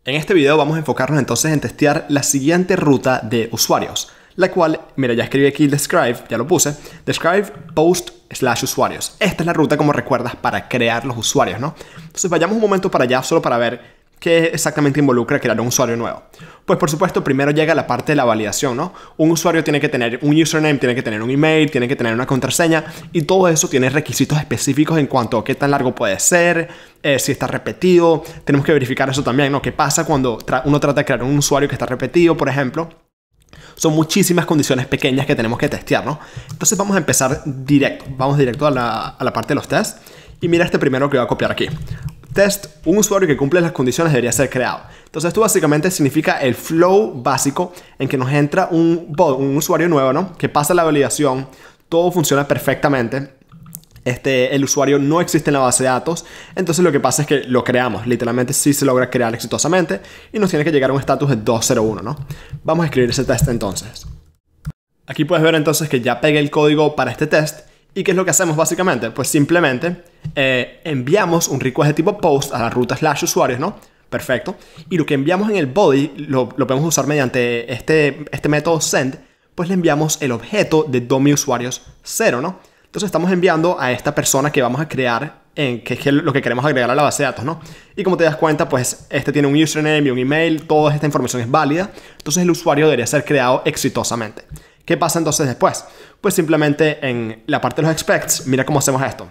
En este video vamos a enfocarnos entonces en testear la siguiente ruta de usuarios, la cual, mira, ya escribí aquí describe, ya lo puse, describe post / usuarios. Esta es la ruta, como recuerdas, para crear los usuarios, ¿no? Entonces vayamos un momento para allá solo para ver qué exactamente involucra crear un usuario nuevo. Pues por supuesto, primero llega la parte de la validación, ¿no? Un usuario tiene que tener un username, tiene que tener un email, tiene que tener una contraseña y todo eso tiene requisitos específicos en cuanto a qué tan largo puede ser, si está repetido. Tenemos que verificar eso también, ¿no? ¿Qué pasa cuando uno trata de crear un usuario que está repetido, por ejemplo? Son muchísimas condiciones pequeñas que tenemos que testear, ¿no? Entonces vamos a empezar directo. Vamos directo a la parte de los tests. Y mira este primero que voy a copiar aquí. Test, un usuario que cumple las condiciones debería ser creado. Entonces esto básicamente significa el flow básico en que nos entra un usuario nuevo, ¿no? Que pasa la validación, todo funciona perfectamente. El usuario no existe en la base de datos, entonces lo que pasa es que lo creamos. Literalmente sí se logra crear exitosamente y nos tiene que llegar a un estatus de 201, ¿no? Vamos a escribir ese test entonces. Aquí puedes ver entonces que ya pegué el código para este test. ¿Y qué es lo que hacemos básicamente? Pues simplemente enviamos un request de tipo post a la ruta / usuarios, ¿no? Perfecto. Y lo que enviamos en el body lo podemos usar mediante este método send, pues le enviamos el objeto de DomiUsuarios 0, ¿no? Entonces estamos enviando a esta persona que vamos a crear, que es lo que queremos agregar a la base de datos, ¿no? Y como te das cuenta, pues este tiene un username y un email, toda esta información es válida, entonces el usuario debería ser creado exitosamente. ¿Qué pasa entonces después? Pues simplemente en la parte de los expects, mira cómo hacemos esto.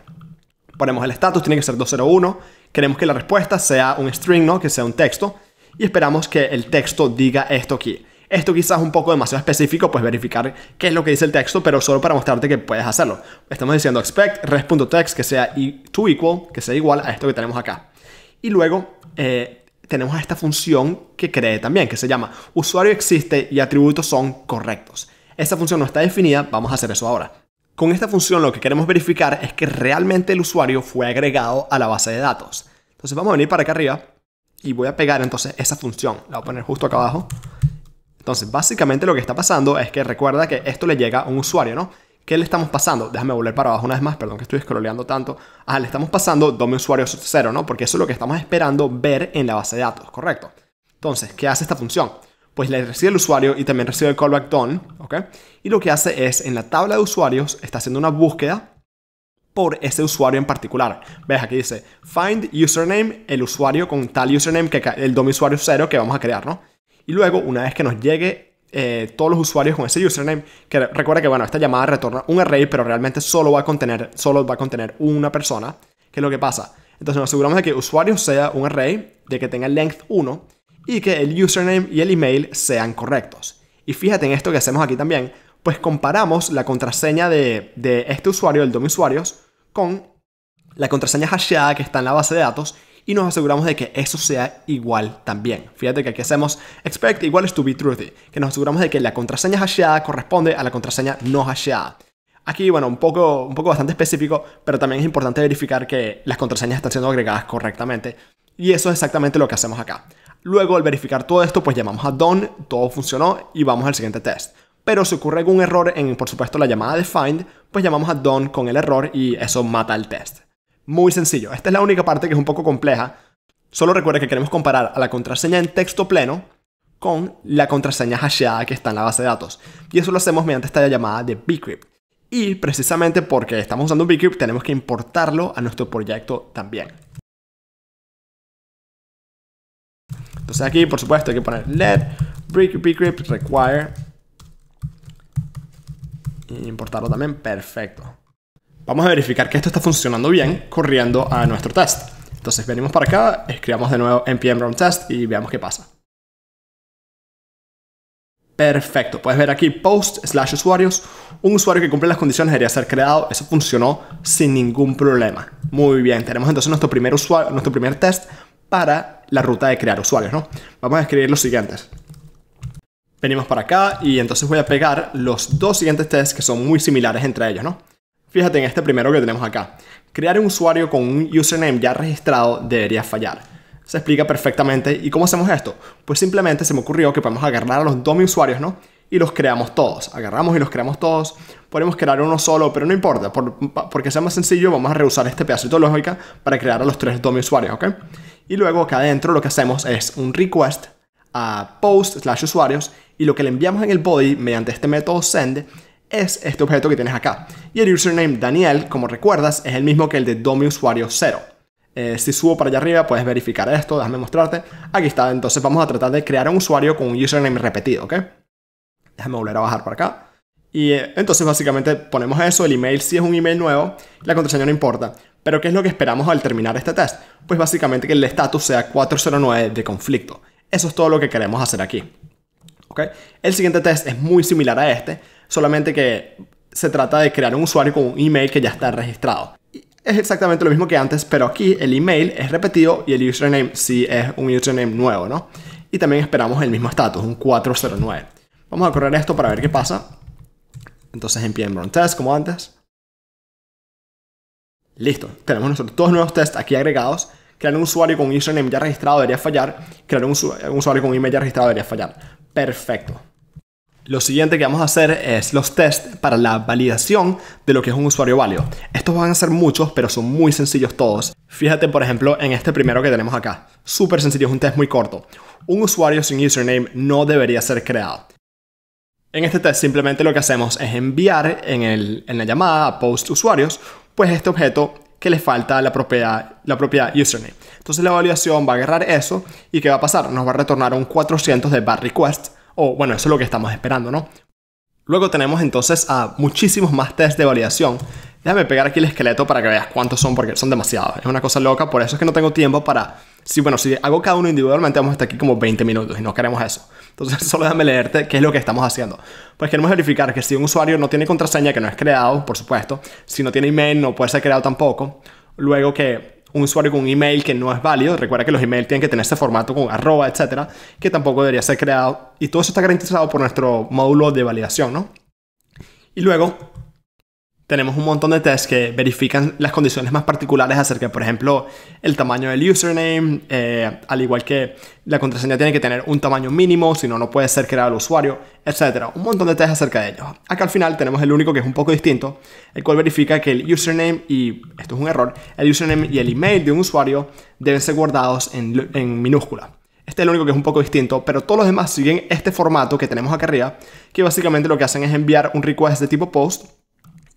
Ponemos el status, tiene que ser 201. Queremos que la respuesta sea un string, ¿no? Que sea un texto. Y esperamos que el texto diga esto aquí. Esto quizás es un poco demasiado específico, pues verificar qué es lo que dice el texto, pero solo para mostrarte que puedes hacerlo. Estamos diciendo expect res.text que sea equal, que sea igual a esto que tenemos acá. Y luego tenemos a esta función que cree también, que se llama usuario existe y atributos son correctos. Esa función no está definida, vamos a hacer eso ahora. Con esta función lo que queremos verificar es que realmente el usuario fue agregado a la base de datos. Entonces vamos a venir para acá arriba y voy a pegar entonces esa función. La voy a poner justo acá abajo. Entonces básicamente lo que está pasando es que recuerda que esto le llega a un usuario, ¿no? ¿Qué le estamos pasando? Déjame volver para abajo una vez más, perdón que estoy scrolleando tanto. Le estamos pasando DomiUsuarios 0, ¿no? Porque eso es lo que estamos esperando ver en la base de datos, ¿correcto? Entonces, ¿qué hace esta función? Pues le recibe el usuario y también recibe el callback done, ¿ok? Y lo que hace es, en la tabla de usuarios, está haciendo una búsqueda por ese usuario en particular. ¿Ves? Aquí dice, find username, el usuario con tal username, el DomiUsuario 0 que vamos a crear, ¿no? Y luego, una vez que nos llegue todos los usuarios con ese username, que recuerda que, bueno, esta llamada retorna un array, pero realmente solo va a contener una persona. ¿Qué es lo que pasa? Entonces nos aseguramos de que usuario sea un array, de que tenga length 1, y que el username y el email sean correctos. Y fíjate en esto que hacemos aquí también, pues comparamos la contraseña de este usuario, el DomiUsuarios, con la contraseña hasheada que está en la base de datos y nos aseguramos de que eso sea igual también. Fíjate que aquí hacemos expect igual to be truthy, que nos aseguramos de que la contraseña hasheada corresponde a la contraseña no hasheada. Aquí, bueno, un poco bastante específico, pero también es importante verificar que las contraseñas están siendo agregadas correctamente. Y eso es exactamente lo que hacemos acá. Luego, al verificar todo esto, pues llamamos a done, todo funcionó y vamos al siguiente test. Pero si ocurre algún error en, por supuesto, la llamada de find, pues llamamos a done con el error y eso mata el test. Muy sencillo. Esta es la única parte que es un poco compleja. Solo recuerda que queremos comparar a la contraseña en texto pleno con la contraseña hasheada que está en la base de datos. Y eso lo hacemos mediante esta llamada de bcrypt. Y precisamente porque estamos usando bcrypt, tenemos que importarlo a nuestro proyecto también. Entonces aquí, por supuesto, hay que poner let bcrypt require y importarlo también. Perfecto. Vamos a verificar que esto está funcionando bien corriendo a nuestro test. Entonces venimos para acá, escribamos de nuevo npm run test y veamos qué pasa. Perfecto. Puedes ver aquí post / usuarios. Un usuario que cumple las condiciones debería ser creado. Eso funcionó sin ningún problema. Muy bien. Tenemos entonces nuestro primer test para la ruta de crear usuarios, ¿no? Vamos a escribir los siguientes. Venimos para acá y entonces voy a pegar los dos siguientes tests que son muy similares entre ellos, ¿no? Fíjate en este primero que tenemos acá. Crear un usuario con un username ya registrado debería fallar. Se explica perfectamente. ¿Y cómo hacemos esto? Pues simplemente se me ocurrió que podemos agarrar a los DomiUsuarios, ¿no? Y los creamos todos. Agarramos y los creamos todos. Podemos crear uno solo, pero no importa. Porque sea más sencillo, vamos a reusar este pedacito de lógica para crear a los tres DomiUsuarios, ¿ok? Y luego acá adentro lo que hacemos es un request a post/usuarios y lo que le enviamos en el body mediante este método send es este objeto que tienes acá. Y el username Daniel, como recuerdas, es el mismo que el de domiusuario0. Si subo para allá arriba puedes verificar esto, déjame mostrarte. Aquí está, entonces vamos a tratar de crear un usuario con un username repetido, ¿ok? Déjame volver a bajar para acá. Y entonces básicamente ponemos eso, el email si es un email nuevo, la contraseña no importa. Pero ¿qué es lo que esperamos al terminar este test? Pues básicamente que el estatus sea 409 de conflicto. Eso es todo lo que queremos hacer aquí. ¿Okay? El siguiente test es muy similar a este, solamente que se trata de crear un usuario con un email que ya está registrado. Es exactamente lo mismo que antes, pero aquí el email es repetido y el username sí es un username nuevo, ¿no? Y también esperamos el mismo estatus, un 409. Vamos a correr esto para ver qué pasa. Entonces npm run test como antes. Listo, tenemos nosotros todos nuevos tests aquí agregados. Crear un usuario con un username ya registrado debería fallar. Crear un usuario con un email ya registrado debería fallar. Perfecto. Lo siguiente que vamos a hacer es los tests para la validación de lo que es un usuario válido. Estos van a ser muchos, pero son muy sencillos todos. Fíjate, por ejemplo, en este primero que tenemos acá. Súper sencillo, es un test muy corto. Un usuario sin username no debería ser creado. En este test simplemente lo que hacemos es enviar en la llamada a post usuarios, pues este objeto que le falta la propiedad username. Entonces la validación va a agarrar eso y ¿qué va a pasar? Nos va a retornar un 400 de bad request. O bueno, eso es lo que estamos esperando, ¿no? Luego tenemos entonces a muchísimos más tests de validación. Déjame pegar aquí el esqueleto para que veas cuántos son, porque son demasiados. Es una cosa loca, por eso es que no tengo tiempo para... Si hago cada uno individualmente, vamos a estar aquí como 20 minutos y no queremos eso. Entonces solo déjame leerte qué es lo que estamos haciendo. Pues queremos verificar que si un usuario no tiene contraseña, que no es creado, por supuesto. Si no tiene email, no puede ser creado tampoco. Luego que un usuario con un email que no es válido, recuerda que los emails tienen que tener ese formato con arroba, etcétera, que tampoco debería ser creado. Y todo eso está garantizado por nuestro módulo de validación, ¿no? Y luego tenemos un montón de tests que verifican las condiciones más particulares acerca de, por ejemplo, el tamaño del username, al igual que la contraseña tiene que tener un tamaño mínimo, si no, no puede ser creado el usuario, etc. Un montón de tests acerca de ellos. Acá al final tenemos el único que es un poco distinto, el cual verifica que el username, y esto es un error, el username y el email de un usuario deben ser guardados en minúscula. Este es el único que es un poco distinto, pero todos los demás siguen este formato que tenemos acá arriba, que básicamente lo que hacen es enviar un request de tipo post,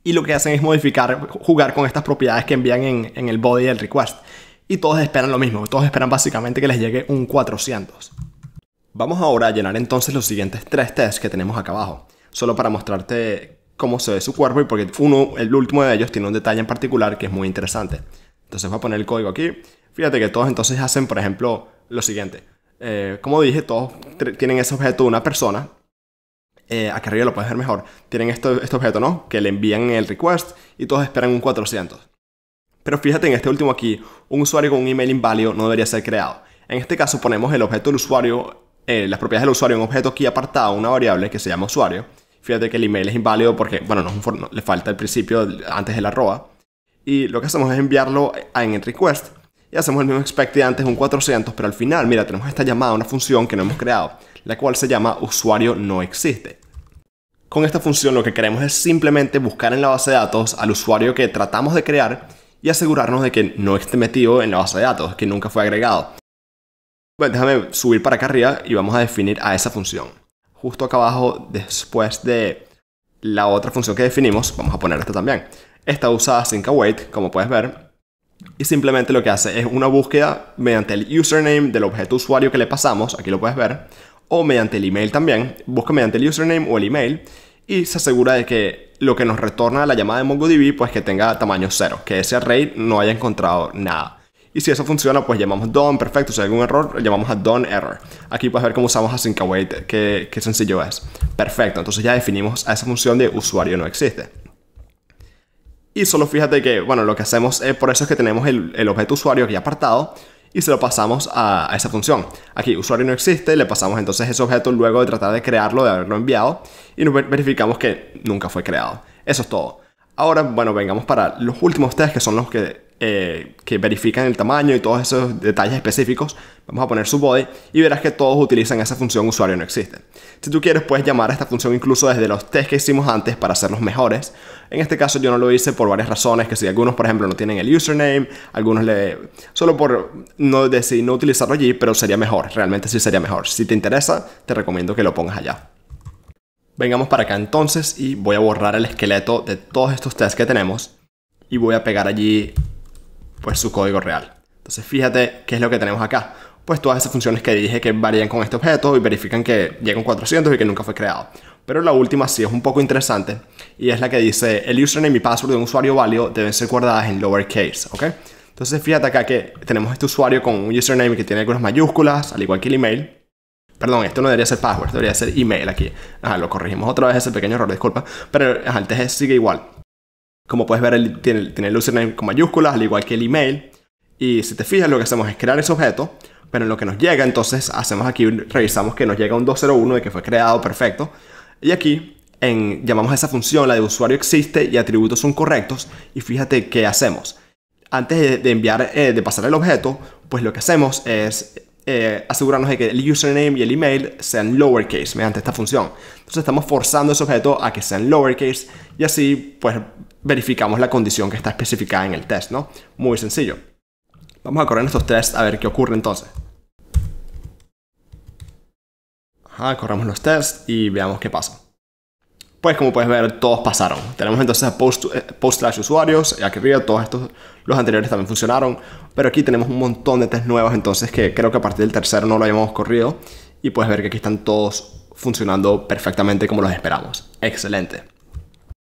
y lo que hacen es jugar con estas propiedades que envían en el body del request. Y todos esperan lo mismo, todos esperan básicamente que les llegue un 400. Vamos ahora a llenar entonces los siguientes 3 tests que tenemos acá abajo, solo para mostrarte cómo se ve su cuerpo y porque el último de ellos tiene un detalle en particular que es muy interesante. Entonces voy a poner el código aquí. Fíjate que todos entonces hacen, por ejemplo, lo siguiente. Como dije, todos tienen ese objeto de una persona. Aquí arriba lo puedes ver mejor. Tienen este objeto, ¿no? Que le envían en el request y todos esperan un 400. Pero fíjate en este último aquí, un usuario con un email inválido no debería ser creado. En este caso ponemos el objeto del usuario, las propiedades del usuario en un objeto aquí apartado, una variable que se llama usuario. Fíjate que el email es inválido porque, bueno, le falta el principio antes del arroba. Y lo que hacemos es enviarlo en el request. Y hacemos el mismo expect de antes, un 400, pero al final, mira, tenemos esta llamada, una función que no hemos creado, la cual se llama usuario no existe. Con esta función lo que queremos es simplemente buscar en la base de datos al usuario que tratamos de crear y asegurarnos de que no esté metido en la base de datos, que nunca fue agregado. Bueno, déjame subir para acá arriba y vamos a definir a esa función. Justo acá abajo, después de la otra función que definimos, vamos a poner esta también. Esta usa async-await, como puedes ver. Y simplemente lo que hace es una búsqueda mediante el username del objeto usuario que le pasamos, aquí lo puedes ver, o mediante el email también, busca mediante el username o el email y se asegura de que lo que nos retorna la llamada de MongoDB pues que tenga tamaño 0, que ese array no haya encontrado nada. Y si eso funciona pues llamamos done, perfecto, si hay algún error llamamos a done error. Aquí puedes ver cómo usamos async-await, qué sencillo es. Perfecto, entonces ya definimos a esa función de usuario no existe. Y solo fíjate que, bueno, lo que hacemos es, por eso es que tenemos el objeto usuario aquí apartado y se lo pasamos a esa función. Aquí, usuario no existe, le pasamos entonces ese objeto luego de tratar de crearlo, de haberlo enviado y nos verificamos que nunca fue creado. Eso es todo. Ahora, bueno, vengamos para los últimos tests que son los que que verifican el tamaño y todos esos detalles específicos. Vamos a poner su body y verás que todos utilizan esa función usuario no existe. Si tú quieres, puedes llamar a esta función incluso desde los tests que hicimos antes para hacerlos mejores. En este caso yo no lo hice por varias razones, que si algunos por ejemplo no tienen el username, algunos solo por no decidí no utilizarlo allí, pero sería mejor, realmente sí sería mejor. Si te interesa, te recomiendo que lo pongas allá. Vengamos para acá entonces y voy a borrar el esqueleto de todos estos tests que tenemos y voy a pegar allí pues su código real. Entonces fíjate qué es lo que tenemos acá. Pues todas esas funciones que dije que varían con este objeto y verifican que llega un 400 y que nunca fue creado. Pero la última sí es un poco interesante y es la que dice el username y password de un usuario válido deben ser guardadas en lowercase, ¿ok? Entonces fíjate acá que tenemos este usuario con un username que tiene algunas mayúsculas, al igual que el email. Perdón, esto no debería ser password, debería ser email aquí. Lo corregimos otra vez, ese pequeño error, disculpa. Pero el test sigue igual. Como puedes ver, tiene el username con mayúsculas, al igual que el email. Y si te fijas, lo que hacemos es crear ese objeto, pero en lo que nos llega, entonces hacemos aquí, revisamos que nos llega un 201 de que fue creado, perfecto. Y aquí llamamos a esa función, la de usuario existe y atributos son correctos. Y fíjate qué hacemos. Antes de enviar, de pasar el objeto, pues lo que hacemos es asegurarnos de que el username y el email sean lowercase mediante esta función. Entonces estamos forzando ese objeto a que sean lowercase y así pues verificamos la condición que está especificada en el test, ¿no? Muy sencillo. Vamos a correr estos tests a ver qué ocurre entonces. Corremos los tests y veamos qué pasa. Pues como puedes ver, todos pasaron. Tenemos entonces a post/usuarios, aquí arriba todos estos, los anteriores también funcionaron, pero aquí tenemos un montón de tests nuevos, entonces que creo que a partir del tercero no lo hayamos corrido y puedes ver que aquí están todos funcionando perfectamente como los esperamos. Excelente.